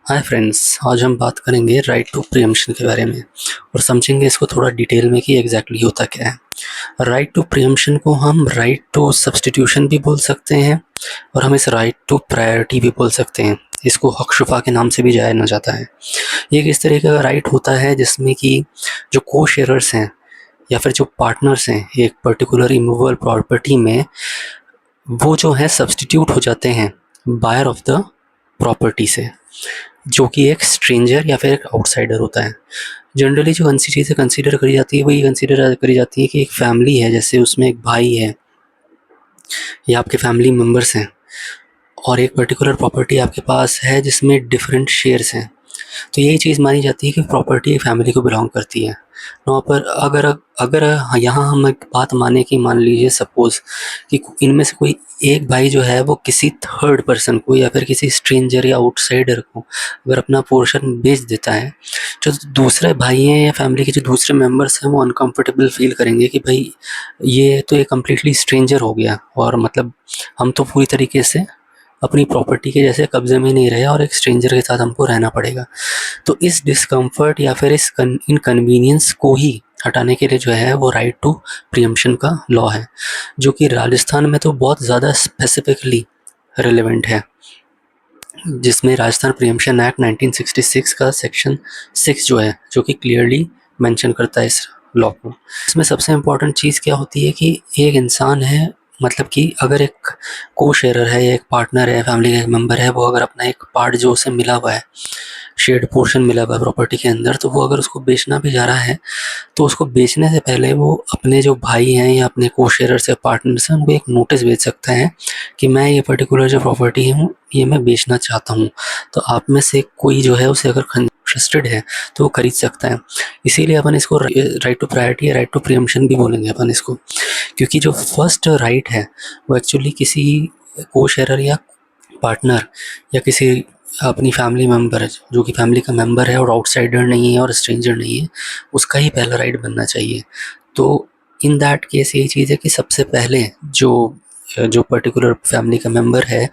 Hi friends, आज हम बात करेंगे राइट टू प्रियम्पशन के बारे में और समझेंगे इसको थोड़ा डिटेल में कि एग्जैक्टली होता क्या है। राइट टू प्रियम्पशन को हम राइट टू सब्स्टिट्यूशन भी बोल सकते हैं और हम इस राइट टू प्रायोरिटी भी बोल सकते हैं। इसको हक शुफा के नाम से भी जाना जाता है। ये एक इस तरीके का राइट होता है जिसमें कि जो को शेयरर्स हैं या फिर जो पार्टनर्स हैं एक पर्टिकुलर इमूवेबल प्रॉपर्टी में, वो जो है सब्स्टिट्यूट हो जाते हैं बायर ऑफ द प्रॉपर्टी से, जो कि एक स्ट्रेंजर या फिर एक आउटसाइडर होता है। जनरली जो चीज़ें कंसीडर करी जाती है वही कंसीडर करी जाती है कि एक फैमिली है, जैसे उसमें एक भाई है या आपके फैमिली मेम्बर्स हैं और एक पर्टिकुलर प्रॉपर्टी आपके पास है जिसमें डिफरेंट शेयर्स हैं, तो यही चीज़ मानी जाती है कि प्रॉपर्टी फैमिली को बिलोंग करती है। वहाँ पर अगर अगर यहाँ हम एक बात माने कि मान लीजिए सपोज़ कि इनमें से कोई एक भाई जो है वो किसी थर्ड पर्सन को या फिर किसी स्ट्रेंजर या आउटसाइडर को अगर अपना पोर्शन बेच देता है, जो दूसरे भाई हैं या फैमिली के जो दूसरे मेंबर्स हैं वो अनकंफर्टेबल फील करेंगे कि भाई ये तो एक कम्प्लीटली स्ट्रेंजर हो गया और मतलब हम तो पूरी तरीके से अपनी प्रॉपर्टी के जैसे कब्जे में नहीं रहे और एक स्ट्रेंजर के साथ हमको रहना पड़ेगा। तो इस डिस्कम्फर्ट या फिर इस इनकन्वीनियंस को ही हटाने के लिए जो है वो राइट टू प्रियम्पशन का लॉ है, जो कि राजस्थान में तो बहुत ज़्यादा स्पेसिफिकली रिलेवेंट है, जिसमें राजस्थान प्रियम्पशन एक्ट 1966 का सेक्शन 6 जो है, जो कि क्लियरली मेंशन करता है इस लॉ को। इसमें सबसे इम्पॉर्टेंट चीज़ क्या होती है कि एक इंसान है, मतलब कि अगर एक को शेयरर है या एक पार्टनर है, फैमिली का एक मेंबर है, वो अगर अपना एक पार्ट जो उसे मिला हुआ है, शेयर्ड पोर्शन मिला हुआ है प्रॉपर्टी के अंदर, तो वो अगर उसको बेचना भी जा रहा है तो उसको बेचने से पहले वो अपने जो भाई हैं या अपने को शेयरर्स या पार्टनर्स हैं उनको एक नोटिस भेज सकता है कि मैं ये पर्टिकुलर जो प्रॉपर्टी हूँ ये मैं बेचना चाहता हूँ, तो आप में से कोई जो है उसे अगर इंटरेस्टेड है तो वो खरीद सकता है। इसीलिए अपन इसको राइट टू प्रायोरिटी या राइट टू प्रियम्पशन भी बोलेंगे अपन इसको, क्योंकि जो फर्स्ट राइट है वो एक्चुअली किसी को शेयरर या पार्टनर या किसी अपनी फैमिली मेम्बर जो कि फैमिली का मेंबर है और आउटसाइडर नहीं है और स्ट्रेंजर नहीं है, उसका ही पहला राइट बनना चाहिए। तो इन दैट केस यही चीज़ है कि सबसे पहले जो जो पर्टिकुलर फैमिली का मेंबर है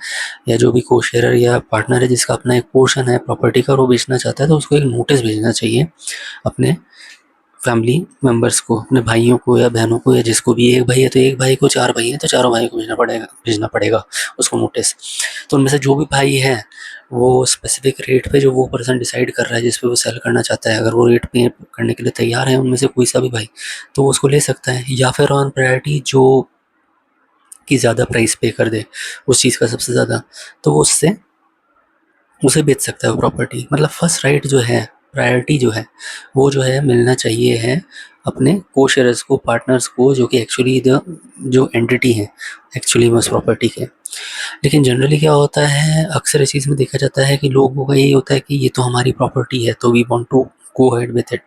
या जो भी को शेयरर या पार्टनर है जिसका अपना एक पोर्शन है प्रॉपर्टी का और वो बेचना चाहता है, तो उसको एक नोटिस भेजना चाहिए अपने फैमिली मेंबर्स को, अपने भाइयों को या बहनों को, या जिसको भी, एक भाई है तो एक भाई को, चार भाई हैं तो चारों भाई को भेजना पड़ेगा उसको नोटिस। तो उनमें से जो भी भाई है वो स्पेसिफिक रेट पे जो वो पर्सन डिसाइड कर रहा है जिस पे वो सेल करना चाहता है, अगर वो रेट पे करने के लिए तैयार है उनमें से कोई सा भी भाई, तो वो उसको ले सकता है। या फिर ऑन प्रायोरिटी जो कि ज़्यादा प्राइस पे कर दे उस चीज़ का सबसे ज़्यादा, तो वो उससे उसे बेच सकता है वो प्रॉपर्टी। मतलब फर्स्ट राइट जो है, प्रायोरिटी जो है, वो जो है मिलना चाहिए है अपने को शेयर्स को, पार्टनर्स को, जो कि एक्चुअली द जो एंटिटी है एक्चुअली में उस प्रॉपर्टी के। लेकिन जनरली क्या होता है, अक्सर इस चीज़ में देखा जाता है कि लोगों का यही होता है कि ये तो हमारी प्रॉपर्टी है तो we want to go ahead with it,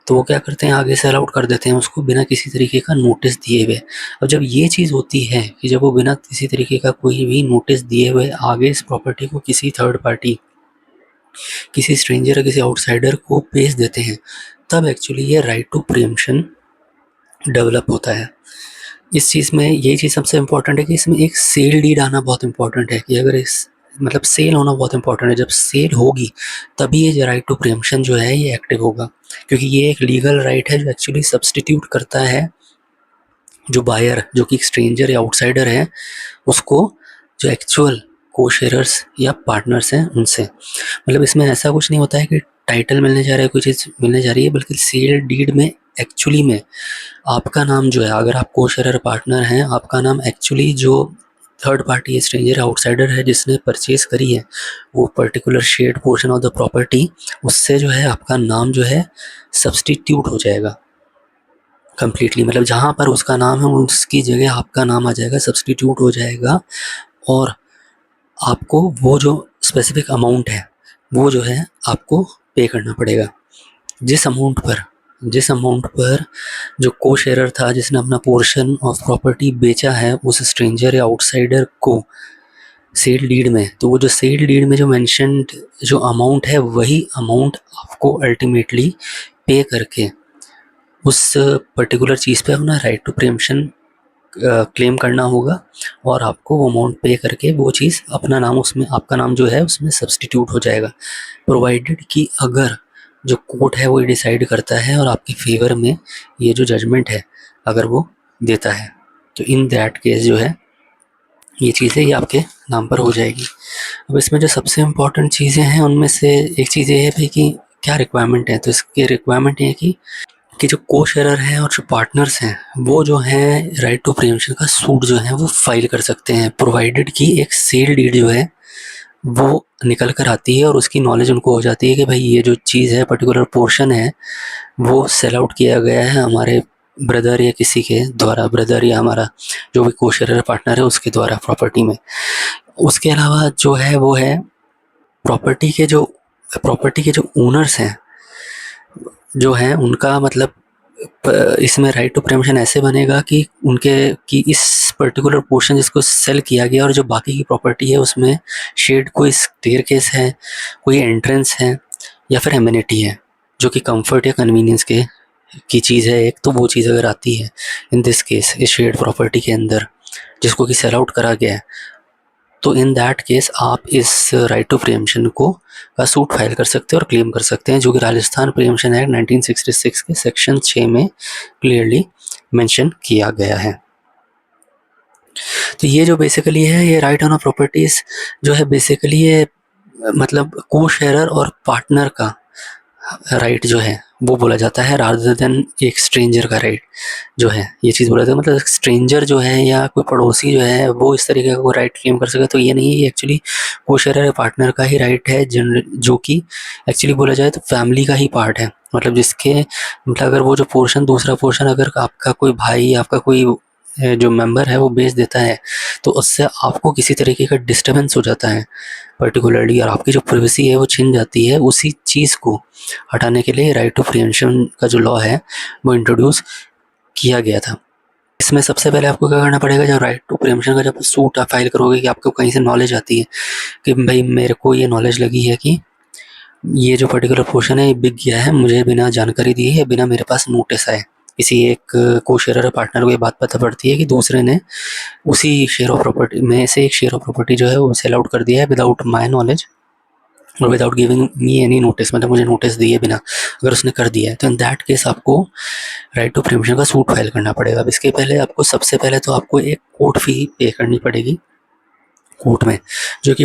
तो वो क्या करते हैं आगे सेल आउट कर देते हैं उसको बिना किसी तरीके का नोटिस दिए हुए। अब जब ये चीज़ होती है कि जब वो बिना किसी तरीके का कोई भी नोटिस दिए हुए आगे इस प्रॉपर्टी को किसी थर्ड पार्टी, किसी स्ट्रेंजर या किसी आउटसाइडर को बेच देते हैं, तब एक्चुअली ये राइट टू प्रियम्पशन डेवलप होता है। इस चीज़ में यही चीज़ सबसे इम्पोर्टेंट है कि इसमें एक सेल डीड आना बहुत इम्पोर्टेंट है, कि अगर इस मतलब सेल होना बहुत इम्पोर्टेंट है। जब सेल होगी तभी ये राइट टू प्रियम्पशन जो है ये एक्टिव होगा, क्योंकि ये एक लीगल राइट है जो एक्चुअली सब्स्टिट्यूट करता है जो बायर, जो कि स्ट्रेंजर या आउटसाइडर है, उसको जो एक्चुअल को शेयरर्स या पार्टनर्स हैं उनसे। मतलब इसमें ऐसा कुछ नहीं होता है कि टाइटल मिलने जा रहा है, कोई चीज़ मिलने जा रही है, बल्कि सेल डीड में एक्चुअली में आपका नाम जो है, अगर आप को शेयरर पार्टनर हैं, आपका नाम एक्चुअली जो थर्ड पार्टी स्ट्रेंजर आउटसाइडर है जिसने परचेज करी है वो particular shared portion of the property, उससे जो है आपका नाम जो है सब्स्टिट्यूट हो जाएगा कम्प्लीटली। मतलब जहाँ पर उसका नाम है उसकी जगह आपका नाम आ जाएगा, सब्स्टिट्यूट हो जाएगा, और आपको वो जो स्पेसिफिक अमाउंट है वो जो है आपको पे करना पड़ेगा। जिस अमाउंट पर जो को शेयरर था जिसने अपना पोर्शन ऑफ प्रॉपर्टी बेचा है उस स्ट्रेंजर या आउटसाइडर को सेल डीड में, तो वो जो सेल डीड में जो मेंशन्ड जो अमाउंट है वही अमाउंट आपको अल्टीमेटली पे करके उस पर्टिकुलर चीज़ पे अपना राइट टू प्रियम्पशन क्लेम करना होगा और आपको वो अमाउंट पे करके वो चीज़ अपना नाम उसमें, आपका नाम जो है उसमें सब्सटीट्यूट हो जाएगा, प्रोवाइडेड कि अगर जो कोर्ट है वो डिसाइड करता है और आपके फेवर में ये जो जजमेंट है अगर वो देता है, तो इन दैट केस जो है ये चीज़ें ये आपके नाम पर हो जाएगी। अब इसमें जो सबसे इम्पोर्टेंट चीज़ें हैं उनमें से एक चीज़ ये है भाई कि क्या रिक्वायरमेंट है। तो इसके रिक्वायरमेंट ये है कि जो को शेयरर हैं और जो पार्टनर्स हैं वो जो हैं राइट टू प्रीएम्पशन का सूट जो है वो फाइल कर सकते हैं, प्रोवाइडेड कि एक सेल डीड जो है वो निकल कर आती है और उसकी नॉलेज उनको हो जाती है कि भाई ये जो चीज़ है, पर्टिकुलर पोर्शन है, वो सेल आउट किया गया है हमारे ब्रदर या किसी के द्वारा, ब्रदर या हमारा जो भी को शेयरर पार्टनर है उसके द्वारा प्रॉपर्टी में। उसके अलावा जो है वो है प्रॉपर्टी के जो ओनर्स हैं जो हैं उनका मतलब इसमें राइट टू प्रीएम्पशन ऐसे बनेगा कि उनके कि इस पर्टिकुलर पोर्शन जिसको सेल किया गया और जो बाकी की प्रॉपर्टी है उसमें शेड कोई स्टेयरकेस है, कोई एंट्रेंस है या फिर एमिनिटी है जो कि कंफर्ट या कन्वीनियंस के की चीज़ है एक, तो वो चीज़ अगर आती है इन दिस केस इस शेड प्रॉपर्टी के अंदर जिसको कि सेल आउट करा गया है, तो इन दैट केस आप इस राइट टू प्रीएम्पशन को का सूट फाइल कर सकते हैं और क्लेम कर सकते हैं, जो कि राजस्थान प्रीएम्पशन एक्ट 1966 के सेक्शन 6 में क्लियरली मेंशन किया गया है। तो ये जो बेसिकली है ये राइट ऑन अ प्रॉपर्टीज जो है बेसिकली ये मतलब को शेयरर और पार्टनर का राइट जो है वो बोला जाता है, रादर देन एक स्ट्रेंजर का राइट जो है ये चीज़ बोला जाता है। मतलब स्ट्रेंजर जो है या कोई पड़ोसी जो है वो इस तरीके का राइट क्लेम कर सके, तो ये नहीं है, ये एक्चुअली को शेयरर या पार्टनर का ही राइट है जो कि एक्चुअली बोला जाए तो फैमिली का ही पार्ट है। मतलब जिसके मतलब अगर वो जो पोर्शन दूसरा पोर्शन अगर आपका कोई भाई आपका कोई जो मेंबर है वो बेच देता है तो उससे आपको किसी तरीके का डिस्टर्बेंस हो जाता है पर्टिकुलरली, और आपकी जो प्राइवेसी है वो छिन जाती है। उसी चीज़ को हटाने के लिए राइट टू प्रीएम्पशन का जो लॉ है वो इंट्रोड्यूस किया गया था। इसमें सबसे पहले आपको क्या करना पड़ेगा, जब राइट टू प्रीएम्पशन का जब सूट आप फाइल करोगे कि आपको कहीं से नॉलेज आती है कि भाई मेरे को ये नॉलेज लगी है कि ये जो पर्टिकुलर पोर्शन है ये बिक गया है, मुझे बिना जानकारी दिए या बिना मेरे पास नोटिस आए किसी एक को शेयरर पार्टनर को ये बात पता पड़ती है कि दूसरे ने उसी शेयर ऑफ प्रॉपर्टी में से एक शेयर ऑफ प्रॉपर्टी जो है वो सेल आउट कर दिया है विदाउट माय नॉलेज और without giving me any notice, मतलब मुझे नोटिस दिए बिना अगर उसने कर दिया है तो इन दैट केस आपको राइट टू प्रीएम्पशन का सूट फाइल करना पड़ेगा। अब इसके पहले आपको सबसे पहले तो आपको एक कोर्ट फी पे करनी पड़ेगी कोर्ट में, जो कि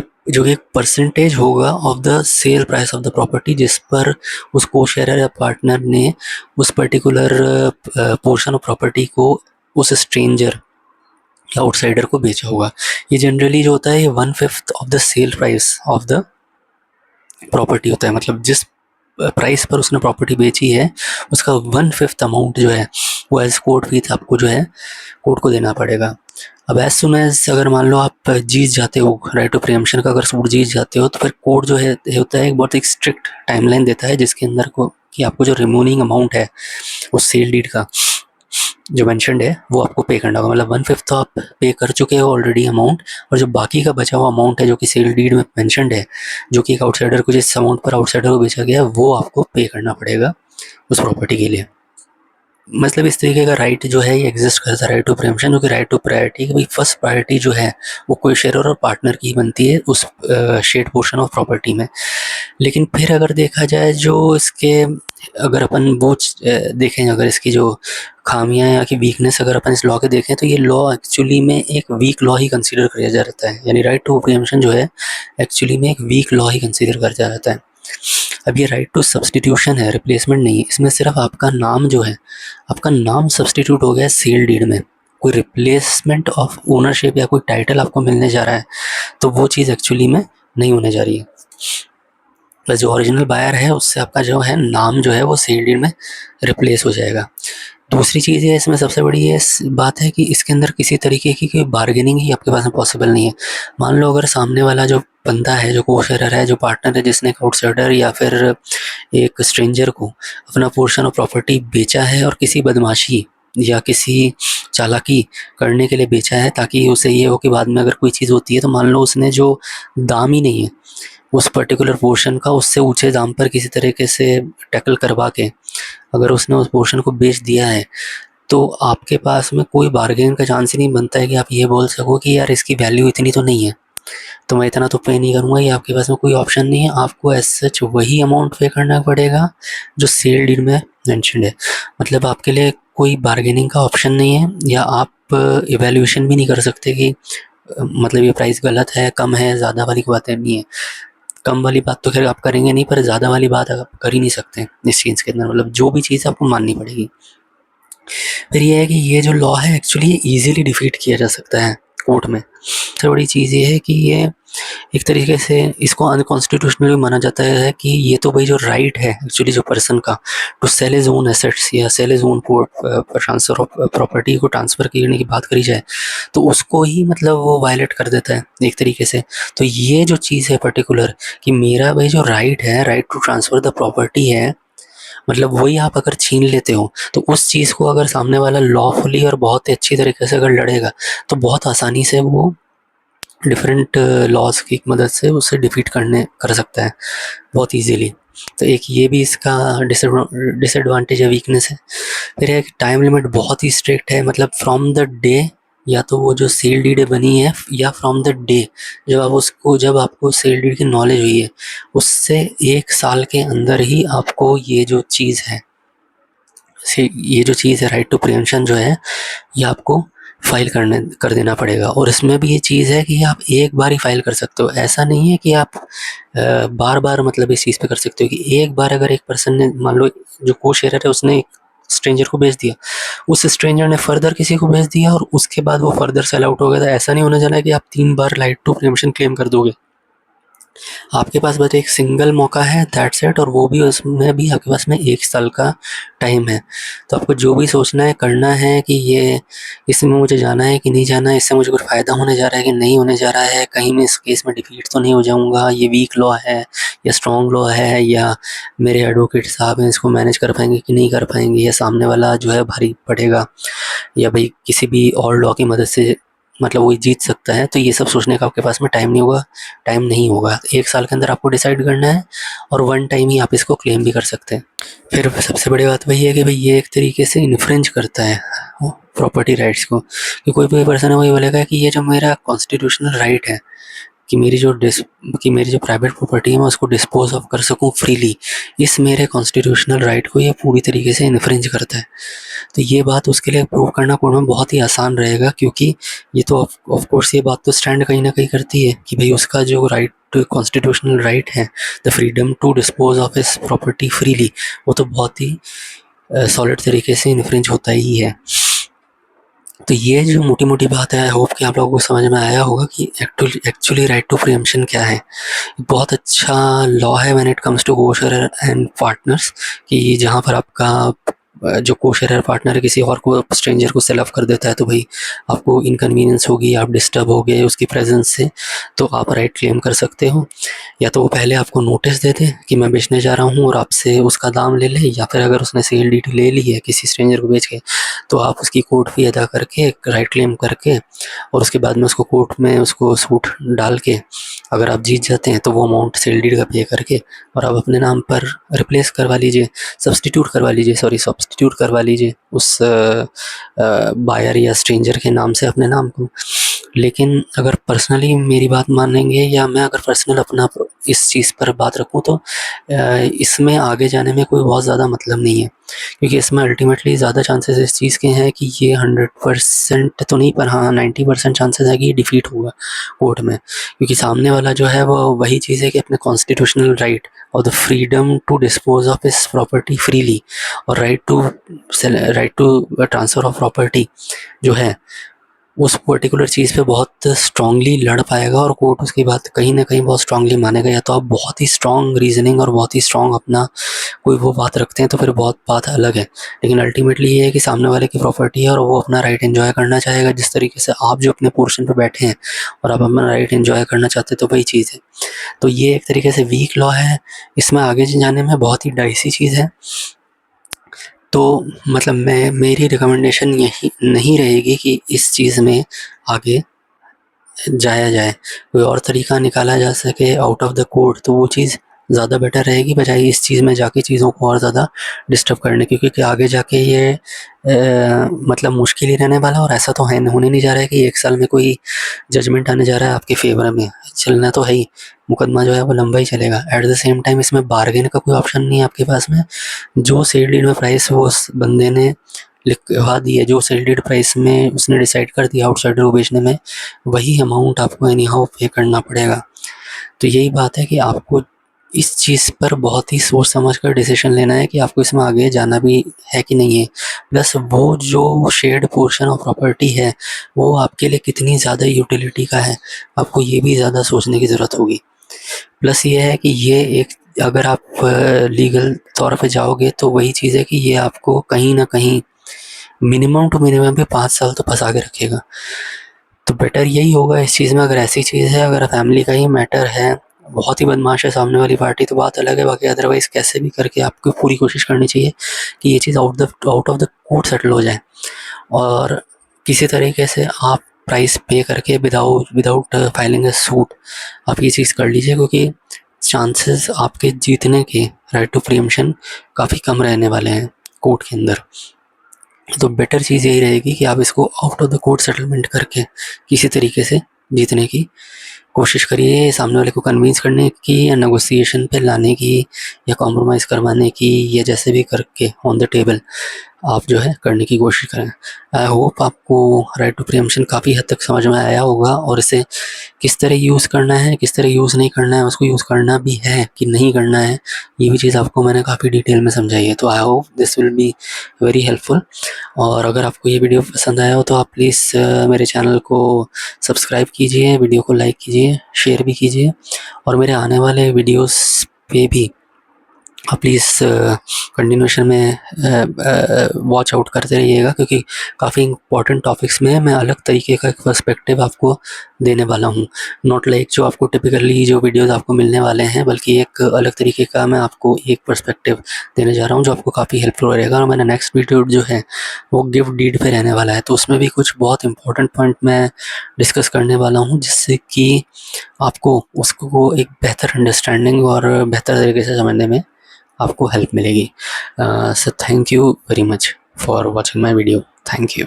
एक परसेंटेज होगा of the sale price of the property जिस पर उस को शेयरर या पार्टनर ने उस पर्टिकुलर पोर्शन ऑफ प्रॉपर्टी को उस स्ट्रेंजर या आउटसाइडर को बेचा होगा। ये जनरली जो होता है ये 1/5 of the sale price of the property होता है, मतलब जिस प्राइस पर उसने प्रॉपर्टी बेची है उसका 1/5 अमाउंट जो है वो एज कोर्ट फी आपको जो है कोर्ट को देना पड़ेगा। अब एज सुन एज अगर मान लो आप जीत जाते हो राइट टू प्रीएम्पशन का अगर सूट जीत जाते हो तो फिर कोर्ट जो है होता है एक बहुत एक स्ट्रिक्ट टाइमलाइन देता है जिसके अंदर को कि आपको जो रिमूविंग अमाउंट है उस सेल डीड का जो मेंशन्ड है वो आपको पे करना होगा। मतलब 1/5 तो आप पे कर चुके हो ऑलरेडी अमाउंट, और जो बाकी का बचा हुआ अमाउंट है जो कि सेल डीड में मेंशन्ड है जो कि एक आउटसाइडर को जिस अमाउंट पर आउटसाइडर को बेचा गया वो आपको पे करना पड़ेगा उस प्रॉपर्टी के लिए। मतलब इस तरीके का राइट जो है ये एग्जिस्ट करता है राइट टू प्रीएम्पशन, जो कि राइट टू प्रायोरिटी कि भाई फर्स्ट प्रायोरिटी जो है वो कोई शेयरर और पार्टनर की बनती है उस शेड पोर्शन ऑफ प्रॉपर्टी में। लेकिन फिर अगर देखा जाए जो इसके अगर अपन वो देखें अगर इसकी जो खामियां या कि वीकनेस अगर अपन इस लॉ के देखें तो ये लॉ एक्चुअली में एक वीक लॉ ही कंसीडर किया जाता है, यानी राइट टू प्रीएम्पशन जो है एक्चुअली में एक वीक लॉ ही कंसीडर किया जाता है। अब ये राइट टू सब्सटीट्यूशन है, रिप्लेसमेंट नहीं है। इसमें सिर्फ आपका नाम जो है आपका नाम सब्सटीट्यूट हो गया है सेल डीड में, कोई रिप्लेसमेंट ऑफ ओनरशिप या कोई टाइटल आपको मिलने जा रहा है तो वो चीज़ एक्चुअली में नहीं होने जा रही है। प्लस जो ओरिजिनल बायर है उससे आपका जो है नाम जो है वो सेल डीड में रिप्लेस हो जाएगा। दूसरी चीज़ ये इसमें सबसे बड़ी ये बात है कि इसके अंदर किसी तरीके की कोई बार्गेनिंग ही आपके पास में पॉसिबल नहीं है। मान लो अगर सामने वाला जो बंदा है जो को शेयरर है जो पार्टनर है जिसने एक आउटसाइडर या फिर एक स्ट्रेंजर को अपना पोर्शन ऑफ प्रॉपर्टी बेचा है और किसी बदमाशी या किसी चालाकी करने के लिए बेचा है ताकि उसे ये हो कि बाद में अगर कोई चीज़ होती है तो मान लो उसने जो दाम ही नहीं है उस पर्टिकुलर पोर्शन का उससे ऊंचे दाम पर किसी तरीके से टैकल करवा के अगर उसने उस पोर्शन को बेच दिया है तो आपके पास में कोई बार्गेन का चांस ही नहीं बनता है कि आप ये बोल सको कि यार इसकी वैल्यू इतनी तो नहीं है, तो मैं इतना तो पे नहीं करूँगा। ये आपके पास में कोई ऑप्शन नहीं है, आपको एज सच वही अमाउंट पे करना पड़ेगा जो सेल डीड में मेंशन्ड है। मतलब आपके लिए कोई बार्गेनिंग का ऑप्शन नहीं है, या आप इवैल्यूएशन भी नहीं कर सकते कि मतलब ये प्राइस गलत है, कम है, ज़्यादा वाली बातें नहीं है। कम वाली बात तो खैर आप करेंगे नहीं, पर ज़्यादा वाली बात आप कर ही नहीं सकते इस चीज़ के अंदर। मतलब जो भी चीज़ है आपको माननी पड़ेगी। फिर ये है कि ये जो लॉ है एक्चुअली ईज़िली डिफीट किया जा सकता है कोर्ट में। सबसे बड़ी चीज़ ये है कि ये एक तरीके से इसको अनकॉन्स्टिट्यूशनल भी माना जाता है कि ये तो भाई जो राइट है एक्चुअली जो पर्सन का to sell his own assets या sell his own transfer of property को ट्रांसफ़र करने की बात करी जाए तो उसको ही मतलब वो वायलेट कर देता है एक तरीके से। तो ये जो चीज़ है पर्टिकुलर कि मेरा भाई जो राइट है, right to transfer the property है, मतलब वही आप अगर छीन लेते हो तो उस चीज़ को अगर सामने वाला लॉफुली और बहुत ही अच्छी तरीके से अगर लड़ेगा तो बहुत आसानी से वो डिफरेंट लॉज की मदद से उसे डिफीट कर सकता है बहुत इजीली। तो एक ये भी इसका डिसएडवांटेज या वीकनेस है। फिर एक टाइम लिमिट बहुत ही स्ट्रिक्ट है, मतलब फ्रॉम द डे, या तो वो जो सेल डीड बनी है या फ्रॉम द डे जब आपको सेल डीड की नॉलेज हुई है उससे 1 साल के अंदर ही आपको ये जो चीज़ है राइट टू प्रिवेंशन जो है ये आपको फाइल कर देना पड़ेगा। और इसमें भी ये चीज़ है कि आप एक बार ही फाइल कर सकते हो, ऐसा नहीं है कि आप बार बार मतलब इस चीज़ पे कर सकते हो कि एक बार अगर एक पर्सन ने मान लो जो को शेयर है उसने एक स्ट्रेंजर को भेज दिया, उस स्ट्रेंजर ने फर्दर किसी को भेज दिया और उसके बाद वो फर्दर सेल आउट हो गया, तो ऐसा नहीं होने जाना है कि आप 3 बार राइट टू प्रिवेंशन क्लेम कर दोगे। आपके पास बस एक सिंगल मौका है, दैट्स इट, और वो भी उसमें भी आपके पास में 1 साल का टाइम है। तो आपको जो भी सोचना है करना है कि ये इसमें मुझे जाना है कि नहीं जाना है, इससे मुझे कुछ फ़ायदा होने जा रहा है कि नहीं होने जा रहा है, कहीं मैं इस केस में डिफीट तो नहीं हो जाऊँगा, ये वीक लॉ है या स्ट्रॉन्ग लॉ है, या मेरे एडवोकेट साहब हैं इसको मैनेज कर पाएंगे कि नहीं कर पाएंगे, या सामने वाला जो है भारी पड़ेगा, या भाई किसी भी और लॉ की मदद से मतलब वो जीत सकता है। तो ये सब सोचने का आपके पास में टाइम नहीं होगा। 1 साल के अंदर आपको डिसाइड करना है और वन टाइम ही आप इसको क्लेम भी कर सकते हैं। फिर सबसे बड़ी बात वही है कि भाई ये एक तरीके से इन्फ्रिंज करता है प्रॉपर्टी राइट्स को, कि कोई भी पर्सन है वही बोलेगा कि ये जो मेरा कॉन्स्टिट्यूशनल राइट है कि मेरी जो प्राइवेट प्रॉपर्टी है मैं उसको डिस्पोज ऑफ कर सकूं फ्रीली, इस मेरे कॉन्स्टिट्यूशनल राइट को ये पूरी तरीके से इन्फ्रिंज करता है। तो ये बात उसके लिए प्रूव करना कोर्ट में बहुत ही आसान रहेगा, क्योंकि ये तो ऑफ कोर्स ये बात तो स्टैंड कहीं ना कहीं करती है कि भाई उसका जो राइट कॉन्स्टिट्यूशनल राइट है the freedom to dispose of his property freely, वो तो बहुत ही सॉलिड तरीके से इन्फ्रिंज होता ही है। तो ये जो मोटी मोटी बात है, आई होप कि आप लोगों को समझ में आया होगा कि एक्चुअली राइट टू प्रीएम्पशन क्या है। बहुत अच्छा लॉ है when it comes to coshare and partners, कि जहाँ पर आपका जो कोशेयर पार्टनर है किसी और को स्ट्रेंजर को सेल ऑफ कर देता है तो भाई आपको इनकन्वीनियंस होगी, आप डिस्टर्ब हो गए उसकी प्रेजेंस से, तो आप राइट क्लेम कर सकते हो। या तो वो पहले आपको नोटिस दे दे कि मैं बेचने जा रहा हूँ और आपसे उसका दाम ले ले, या फिर अगर उसने सेल डीड ले ली है किसी स्ट्रेंजर को बेच के तो आप उसकी कोर्ट फी अदा करके राइट क्लेम करके और उसके बाद में उसको कोर्ट में उसको सूट डाल के अगर आप जीत जाते हैं तो वो अमाउंट सेल डीड का पे करके और आप अपने नाम पर रिप्लेस करवा लीजिए, सब्सटीट्यूट करवा लीजिए उस बायर या स्ट्रेंजर के नाम से अपने नाम को। लेकिन अगर पर्सनली मेरी बात मानेंगे या मैं अगर पर्सनल अपना इस चीज़ पर बात रखूं तो इसमें आगे जाने में कोई बहुत ज़्यादा मतलब नहीं है, क्योंकि इसमें अल्टीमेटली ज़्यादा चांसेस इस चीज़ के हैं कि ये 100% तो नहीं पर हाँ 90% चांसेस है कि ये डिफीट होगा कोर्ट में, क्योंकि सामने वाला जो है वो वही चीज़ है कि अपने कॉन्स्टिट्यूशनल राइट और the freedom to dispose of his property freely और right to transfer of property जो है उस पर्टिकुलर चीज़ पे बहुत स्ट्रांगली लड़ पाएगा और कोर्ट उसकी बात कहीं ना कहीं बहुत स्ट्रांगली मानेगा। या तो आप बहुत ही स्ट्रांग रीजनिंग और बहुत ही स्ट्रांग अपना कोई वो बात रखते हैं तो फिर बहुत बात अलग है, लेकिन अल्टीमेटली ये है कि सामने वाले की प्रॉपर्टी है और वो अपना राइट एंजॉय करना चाहेगा जिस तरीके से आप जो अपने पोर्शन पे बैठे हैं और आप अपना राइट एंजॉय करना चाहते हैं, तो वही चीज़ है। तो ये एक तरीके से वीक लॉ है, इसमें आगे जाने में बहुत ही डाइसी चीज़ है। तो मतलब मेरी रिकमेंडेशन यही नहीं रहेगी कि इस चीज़ में आगे जाया जाए, कोई और तरीका निकाला जा सके आउट ऑफ द कोर्ट तो वो चीज़ ज़्यादा बेटर रहेगी, बजाय इस चीज़ में जाके चीज़ों को और ज़्यादा डिस्टर्ब करने की, क्योंकि आगे जाके ये मतलब मुश्किल ही रहने वाला है। और ऐसा तो है होने नहीं जा रहा है कि 1 साल में कोई जजमेंट आने जा रहा है आपके फ़ेवर में, चलना तो है ही, मुकदमा जो है वो लंबा ही चलेगा। एट द सेम टाइम इसमें बार्गेन का कोई ऑप्शन नहीं है आपके पास में। जो सेल डीड में प्राइस वो उस बंदे ने लिखवा दी है, जो सेल डीड प्राइस में उसने डिसाइड कर दिया आउटसाइडर को बेचने में, वही अमाउंट आपको एनी हाउ पे करना पड़ेगा। तो यही बात है कि आपको इस चीज़ पर बहुत ही सोच समझ कर डिसीजन लेना है कि आपको इसमें आगे जाना भी है कि नहीं है। प्लस वो जो शेयर्ड पोर्शन ऑफ प्रॉपर्टी है, वो आपके लिए कितनी ज़्यादा यूटिलिटी का है, आपको ये भी ज़्यादा सोचने की ज़रूरत होगी। प्लस ये है कि ये एक, अगर आप लीगल तौर पे जाओगे तो वही चीज़ है कि ये आपको कहीं न कहीं मिनिमम टू मिनिमम भी 5 साल तो फँसा के रखेगा। तो बेटर यही होगा इस चीज़ में, अगर ऐसी चीज़ है, अगर फैमिली का ही मैटर है, बहुत ही बदमाश है सामने वाली पार्टी तो बात अलग है, बाकी अदरवाइज़ कैसे भी करके आपको पूरी कोशिश करनी चाहिए कि ये चीज़ out of the court settle हो जाए। और किसी तरीके से आप प्राइस पे करके विदाउट फाइलिंग अ सूट आप ये चीज़ कर लीजिए, क्योंकि चांसेस आपके जीतने के राइट टू प्रीएम्पशन काफ़ी कम रहने वाले हैं कोर्ट के अंदर। तो बेटर चीज़ यही रहेगी कि आप इसको out of the court settlement करके किसी तरीके से जीतने की कोशिश करिए, सामने वाले को कन्विंस करने की या नेगोशिएशन पे लाने की या कॉम्प्रोमाइज़ करवाने की, या जैसे भी करके ऑन द टेबल आप जो है करने की कोशिश करें। आई होप आपको राइट टू प्रीएम्पशन काफ़ी हद तक समझ में आया होगा, और इसे किस तरह यूज़ करना है, किस तरह यूज़ नहीं करना है, उसको यूज़ करना भी है कि नहीं करना है, ये भी चीज़ आपको मैंने काफ़ी डिटेल में समझाई है। तो I hope this will be very helpful. और अगर आपको ये वीडियो पसंद आया हो तो आप प्लीज़ मेरे चैनल को सब्सक्राइब कीजिए, वीडियो को लाइक कीजिए, शेयर भी कीजिए, और मेरे आने वाले वीडियोस पे भी आप प्लीज़ कंटिन्यूएशन में वॉच आउट करते रहिएगा, क्योंकि काफ़ी इंपॉर्टेंट टॉपिक्स में मैं अलग तरीके का एक पर्सपेक्टिव आपको देने वाला हूँ। नॉट लाइक जो आपको टिपिकली जो वीडियोज़ आपको मिलने वाले हैं, बल्कि एक अलग तरीके का मैं आपको एक पर्सपेक्टिव देने जा रहा हूँ जो आपको काफ़ी हेल्पफुल रहेगा। और मेरा नेक्स्ट वीडियो जो है वो गिफ्ट डीड पे रहने वाला है, तो उसमें भी कुछ बहुत इंपॉर्टेंट पॉइंट मैं डिस्कस करने वाला हूँ, जिससे कि आपको उसको एक बेहतर अंडरस्टैंडिंग और बेहतर तरीके से समझने में आपको हेल्प मिलेगी। So thank you very much for watching my video. Thank you.